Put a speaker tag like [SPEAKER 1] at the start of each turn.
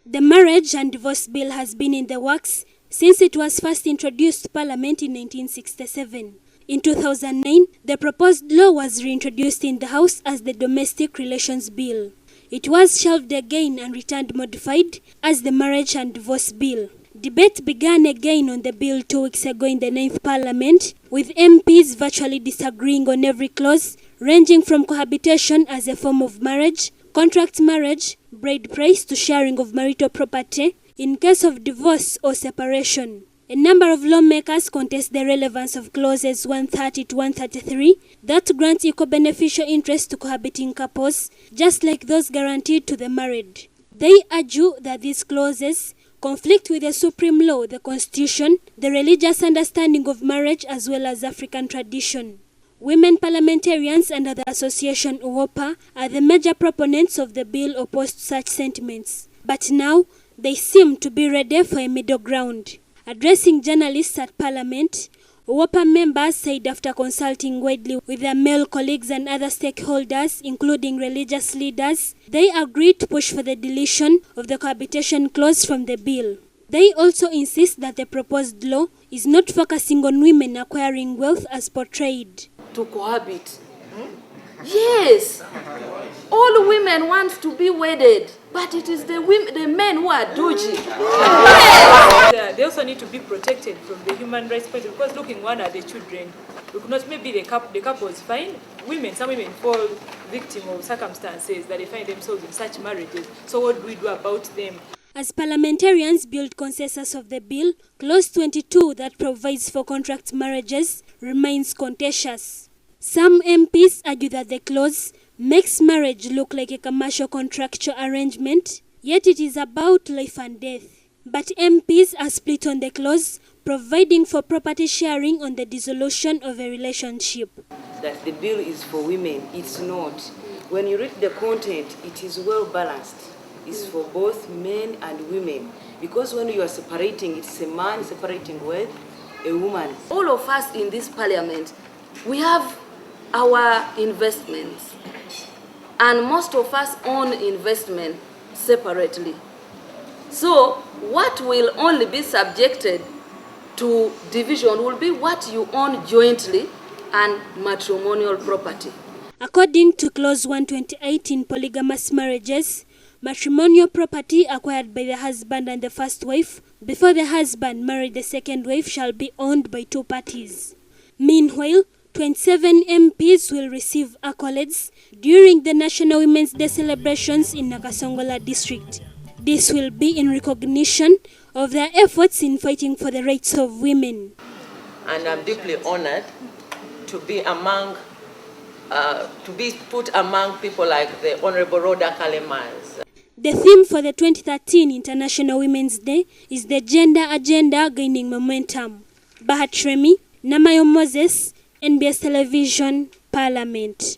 [SPEAKER 1] The Marriage and Divorce Bill has been in the works since it was first introduced to Parliament in 1967. In 2009, the proposed law was reintroduced in the House as the Domestic Relations Bill. It was shelved again and returned modified as the Marriage and Divorce Bill. Debate began again on the bill 2 weeks ago in the 9th Parliament, with MPs virtually disagreeing on every clause, ranging from cohabitation as a form of marriage, contract marriage, bride price to sharing of marital property in case of divorce or separation. A number of lawmakers contest the relevance of clauses 130 to 133 that grant equal beneficial interest to cohabiting couples, just like those guaranteed to the married. They argue that these clauses conflict with the supreme law, the Constitution, the religious understanding of marriage, as well as African tradition. Women parliamentarians under the association UOPA are the major proponents of the bill opposed to such sentiments. But now, they seem to be ready for a middle ground. Addressing journalists at Parliament, UOPA members said after consulting widely with their male colleagues and other stakeholders, including religious leaders, they agreed to push for the deletion of the cohabitation clause from the bill. They also insist that the proposed law is not focusing on women acquiring wealth as portrayed.
[SPEAKER 2] To cohabit. Yes, all women want to be wedded, but it is the men who are dodgy.
[SPEAKER 3] Yes. They also need to be protected from the human rights point of view, because looking one at the children, we could not, maybe the couple is fine. Some women fall victim of circumstances that they find themselves in such marriages. So what do we do about them?
[SPEAKER 1] As parliamentarians build consensus of the bill, Clause 22 that provides for contract marriages remains contentious. Some MPs argue that the clause makes marriage look like a commercial contractual arrangement, yet it is about life and death. But MPs are split on the clause, providing for property sharing on the dissolution of a relationship.
[SPEAKER 2] That the bill is for women, it's not. When you read the content, it is well balanced. It's for both men and women. Because when you are separating, it's a man separating with a woman. All of us in this parliament, we have our investments, and most of us own investment separately. So what will only be subjected to division will be what you own jointly and matrimonial property.
[SPEAKER 1] According to Clause 128 in polygamous marriages, matrimonial property acquired by the husband and the first wife before the husband married the second wife shall be owned by two parties. Meanwhile, 27 MPs will receive accolades during the National Women's Day celebrations in Nakasongola district. This will be in recognition of their efforts in fighting for the rights of women.
[SPEAKER 4] And I'm deeply honored to be put among people like the Honorable Rhoda Kalemans.
[SPEAKER 1] The theme for the 2013 International Women's Day is the gender agenda gaining momentum. Bahat Remy, Namayo Moses, NBS Television, Parliament.